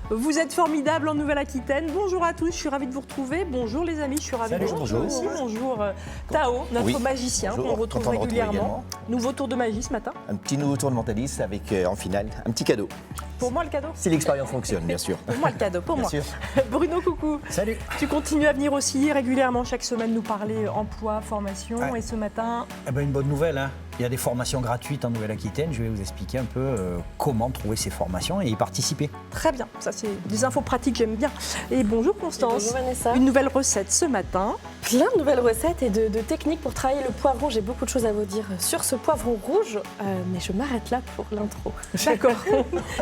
Vous êtes formidables en Nouvelle-Aquitaine. Bonjour à tous, je suis ravie de vous retrouver. Bonjour les amis, je suis ravie de vous retrouver aussi. Bonjour Tao, notre magicien qu'on retrouve régulièrement. Nouveau tour de magie ce matin. Un petit nouveau tour de mentaliste avec en finale un petit cadeau. Pour moi le cadeau? Si l'expérience fonctionne, bien sûr. Pour moi le cadeau, pour moi. Sûr. Bruno, coucou. Salut. Tu continues à venir aussi régulièrement chaque semaine nous parler emploi, formation. Et ce matin... Eh ben, une bonne nouvelle, hein. Il y a des formations gratuites en Nouvelle-Aquitaine. Je vais vous expliquer un peu comment trouver ces formations et y participer. Très bien, ça c'est des infos pratiques, j'aime bien. Et bonjour Constance. Et bonjour Vanessa. Une nouvelle recette ce matin. Plein de nouvelles recettes et de techniques pour travailler le poivron. J'ai beaucoup de choses à vous dire sur ce poivron rouge, mais je m'arrête là pour l'intro. D'accord.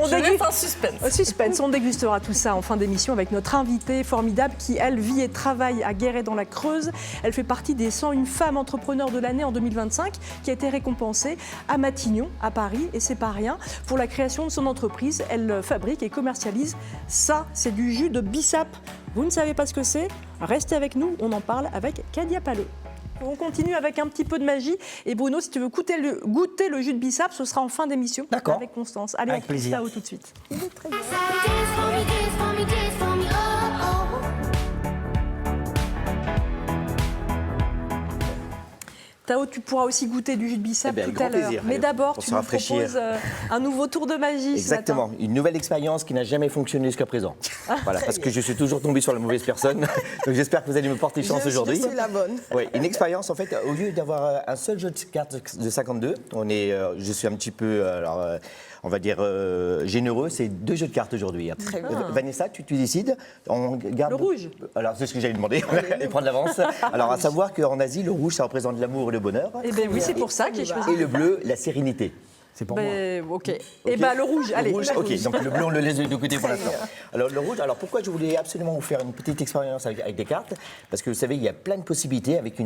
On déguste un suspense. Suspense, on dégustera tout ça en fin d'émission avec notre invitée formidable qui, elle, vit et travaille à Guéret dans la Creuse. Elle fait partie des 101 femmes entrepreneurs de l'année en 2025 qui a été récompensée à Matignon, à Paris, et c'est pas rien. Pour la création de son entreprise, elle fabrique et commercialise ça, c'est du jus de bissap. Vous ne savez pas ce que c'est? Restez avec nous, on en parle avec Kadia Paleux. On continue avec un petit peu de magie. Et Bruno, si tu veux goûter le jus de bissap, ce sera en fin d'émission avec Constance. Allez, avec on plaisir. Tao tout de suite. Il est très bien. Tao, tu pourras aussi goûter du jus de bissap tout à l'heure. Mais d'abord, tu nous proposes un nouveau tour de magie. Exactement, une nouvelle expérience qui n'a jamais fonctionné jusqu'à présent. Voilà, parce que je suis toujours tombé sur la mauvaise personne. Donc j'espère que vous allez me porter chance aujourd'hui. C'est la bonne. Oui, une expérience en fait, au lieu d'avoir un seul jeu de cartes de 52, je suis un petit peu, on va dire, généreux, c'est 2 jeux de cartes aujourd'hui. Très bien. Vanessa, tu décides, on garde... Le rouge. Alors c'est ce que j'allais demander, et prendre l'avance. Alors à savoir qu'en Asie, le rouge, ça représente l'amour et le bonheur. Eh bien oui, c'est pour ça que j'ai choisi. Et le bleu, la sérénité. C'est pour moi. Ok. Et bien le rouge, allez. Le rouge, ok, donc le bleu, on le laisse de côté pour l'instant. Alors le rouge, alors pourquoi je voulais absolument vous faire une petite expérience avec des cartes? Parce que vous savez, il y a plein de possibilités avec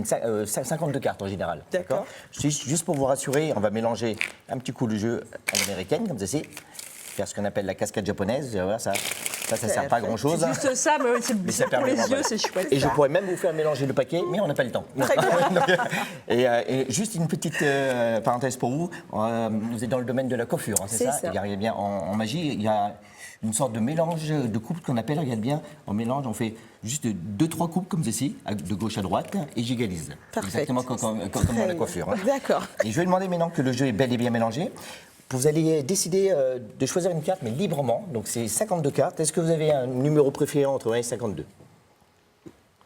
52 cartes en général. D'accord. Juste pour vous rassurer, on va mélanger un petit coup de jeu à l'américaine, comme ceci. Faire ce qu'on appelle la cascade japonaise. Voilà, ça sert pas à grand chose. Juste ça, mais c'est bien pour les yeux, c'est chouette. Et je pourrais même vous faire mélanger le paquet, mais on n'a pas le temps. Et juste une petite parenthèse pour vous. Vous êtes dans le domaine de la coiffure, hein, c'est ça? Il y a bien en magie, il y a une sorte de mélange de coupes qu'on appelle, regarde bien, on fait juste 2-3 coupes comme ceci, de gauche à droite, et j'égalise. Exactement comme dans la coiffure. Hein. D'accord. Et je vais demander maintenant que le jeu est bel et bien mélangé. Vous allez décider de choisir une carte, mais librement. Donc c'est 52 cartes. Est-ce que vous avez un numéro préféré entre 1 et 52?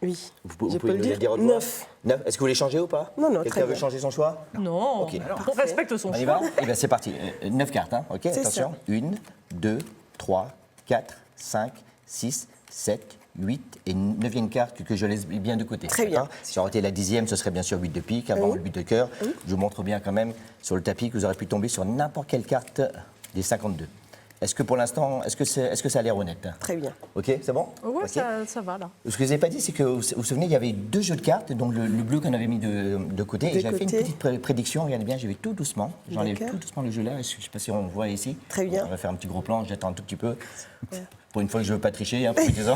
Oui. Vous Je pouvez peux nous le le dire. dire au revoir. 9. 9. Est-ce que vous voulez changer ou pas? Non, très Quelqu'un veut bien. changer son choix? Non, Ok. on respecte son On y choix. va? Eh bien c'est parti. 9 cartes, hein. Ok, attention. 1, 2, 3, 4, 5, 6, 7, 8 et 9e carte que je laisse bien de côté. Très bien. Si ça aurait été la 10e, ce serait bien sûr 8 de pique, avant le 8 de cœur. Je vous montre bien quand même sur le tapis que vous aurez pu tomber sur n'importe quelle carte des 52. Est-ce que pour l'instant, est-ce que ça a l'air honnête? Très bien. Ok, c'est bon? Ouais, Ok. ça va là. Ce que je vous ai pas dit, c'est que vous vous souvenez, il y avait 2 jeux de cartes, donc le bleu qu'on avait mis de côté. Et j'avais fait une petite prédiction, regardez bien, j'y vais tout doucement. J'enlève tout doucement le jeu là, je ne sais pas si on voit ici. Très bien. On va faire un petit gros plan, j'attends un tout petit peu. Pour une fois que je ne veux pas tricher, hein, profitez-en.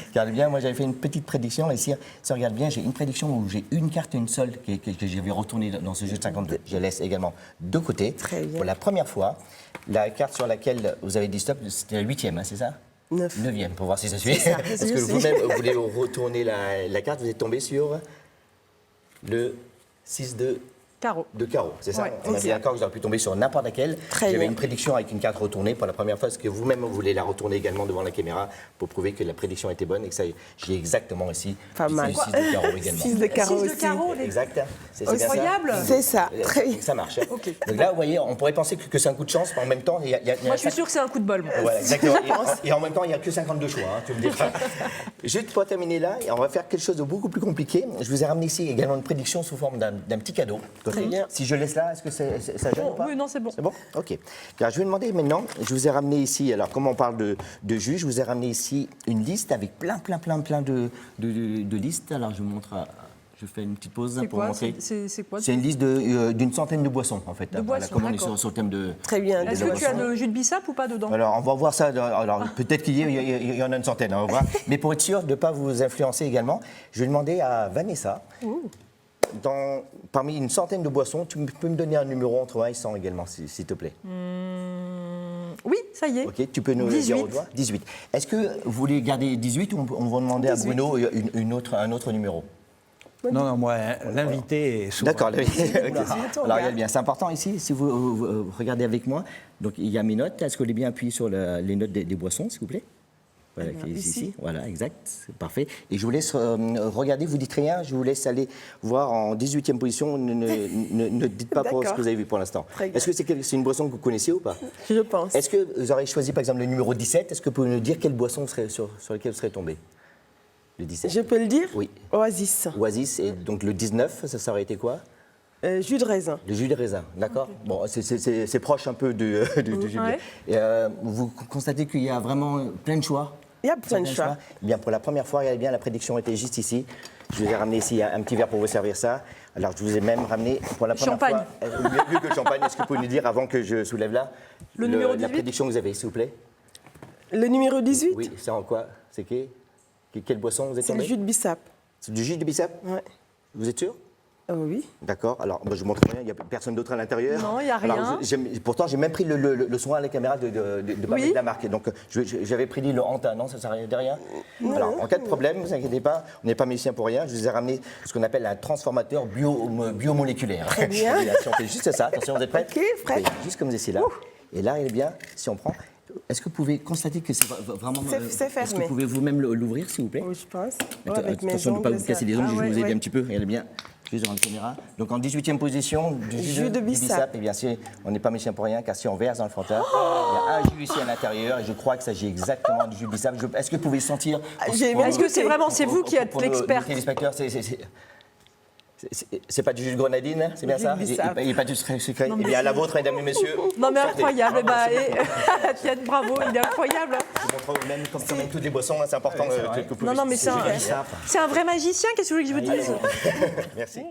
Regardez bien, moi j'avais fait une petite prédiction. Là, ici, ça regarde bien, j'ai une prédiction où j'ai une carte et une seule que j'avais retournée dans ce jeu de 52. Je laisse également de côté. Très bien. Pour la première fois, la carte sur laquelle vous avez dit stop, c'était la 8e, hein, c'est ça? 9. 9e, pour voir si ça suit. C'est ça, Est-ce que vous-même, vous voulez retourner la carte? Vous êtes tombé sur le 6 de carreau, c'est ça? Ouais. On a bien d'accord que vous auriez pu tomber sur n'importe laquelle. Très J'avais bien. une prédiction avec une carte retournée pour la première fois. Est-ce que vous-même, vous voulez la retourner également devant la caméra pour prouver que la prédiction était bonne et que ça, j'ai exactement ici. Pas mal. Le 6 de carreau également. 6 de carreau 6 de aussi. carreau, les... Exact. C'est bien ça. Incroyable. C'est ça, très bien. Ça marche. Hein. Donc là, vous voyez, on pourrait penser que c'est un coup de chance, mais en même temps, il y a Moi, je suis sûre que c'est un coup de bol. Moi. Voilà, exactement. Et en même temps, il n'y a que 52 choix, hein, tu me diras. Juste pour terminer là, on va faire quelque chose de beaucoup plus compliqué. Je vous ai ramené ici également une prédiction sous forme d'un petit cadeau. Très bien. Si je laisse là, est-ce que ça gêne ou pas? Oui, non, c'est bon. C'est bon? OK. Car je vais demander maintenant, je vous ai ramené ici, alors comme on parle de jus, je vous ai ramené ici une liste avec plein de listes. Alors je vous montre, je fais une petite pause C'est pour quoi? montrer. C'est quoi? C'est une liste d'une centaine de boissons en fait. De boissons, comme on est d'accord. sur le thème de... Très bien. Est-ce que tu as le jus de bissap ou pas dedans? Alors, on va voir ça. Alors, peut-être qu'il y en a une centaine, on va voir. Mais pour être sûr de ne pas vous influencer également, je vais demander à Vanessa, parmi une centaine de boissons, tu peux me donner un numéro entre 1 et 100 également, s'il te plaît. Oui, ça y est. Ok, tu peux nous le dire au doigt. 18. Est-ce que vous voulez garder 18 ou on va demander à Bruno un autre numéro? Non, moi, l'invité est souvent. D'accord, l'invité. Ok. on Alors, regarde. regardez bien, c'est important ici, si vous regardez avec moi. Donc, il y a mes notes. Est-ce que vous voulez bien appuyer sur les notes des boissons, s'il vous plaît? Voilà, qui est ici. Voilà, exact, c'est parfait. Et je vous laisse regarder, vous dites rien, je vous laisse aller voir en 18e position. Ne dites pas pour ce que vous avez vu pour l'instant. Très bien. Est-ce que c'est une boisson que vous connaissez ou pas? Je pense. Est-ce que vous aurez choisi par exemple le numéro 17? Est-ce que vous pouvez nous dire quelle boisson serait sur laquelle vous serez tombé? Le 17. Je peux le dire? Oui. Oasis. Oasis, et donc le 19, ça aurait été quoi? Jus de raisin. Le jus de raisin, d'accord. Bon, c'est proche un peu du jus de Ouais. Et, vous constatez qu'il y a vraiment plein de choix. Il y a plein de choix. Eh bien, pour la première fois, regardez bien, la prédiction était juste ici. Je vous ai ramené ici un petit verre pour vous servir ça. Alors, je vous ai même ramené pour la première Champagne. fois... mieux que le champagne, est-ce que vous pouvez nous dire, avant que je soulève là, Le numéro la 18? prédiction que vous avez, s'il vous plaît? Le numéro 18, Oui, c'est en quoi? C'est quelle boisson vous êtes c'est le tombé? jus de bissap. C'est du jus de bissap? Ouais. Vous êtes sûr? Oui. D'accord. Alors, moi, je vous montre rien. Il n'y a personne d'autre à l'intérieur. Non, il y a Alors, rien. pourtant, j'ai même pris le soin à la caméra de pas Oui. mettre la marque. Donc, j'avais prédit le Anta. Non, ça ne sert à rien. Alors, en cas de problème, ne vous inquiétez pas, on n'est pas musicien pour rien. Je vous ai ramené ce qu'on appelle un transformateur biomoléculaire. Très bien. Si on fait juste ça, attention, vous êtes prêts? Ok, prêt. Oui, juste comme ceci là. Et là, il est bien. Si on prend. Est-ce que vous pouvez constater que c'est vraiment. C'est Est-ce que fermé. vous pouvez vous-même l'ouvrir, s'il vous plaît? Oui, je pense. Attention de ne pas vous casser les ongles, je vais vous aider un petit peu. Regardez bien, juste devant la caméra. Donc en 18e position, du Jus de bissap. Eh bien, on n'est pas méchant pour rien, car si on verse dans le Fanta, il y a un jus ici à l'intérieur, et je crois que ça s'agit exactement du jus de bissap. Est-ce que vous pouvez sentir Est-ce que c'est vraiment vous qui êtes pour nos l'expert? téléspectateurs, c'est pas du jus de grenadine, c'est bien Jus ça? de bissap. Il n'y a pas du secret. Eh bien, à la vôtre, mesdames et messieurs. Non mais Sortez. incroyable, Tiens, bravo, il est incroyable. Je vous montre même comme toutes les boissons, hein, c'est important que vous Non, non, mais puissiez- c'est un vrai magicien, qu'est-ce que vous voulez que je vous dise? Merci.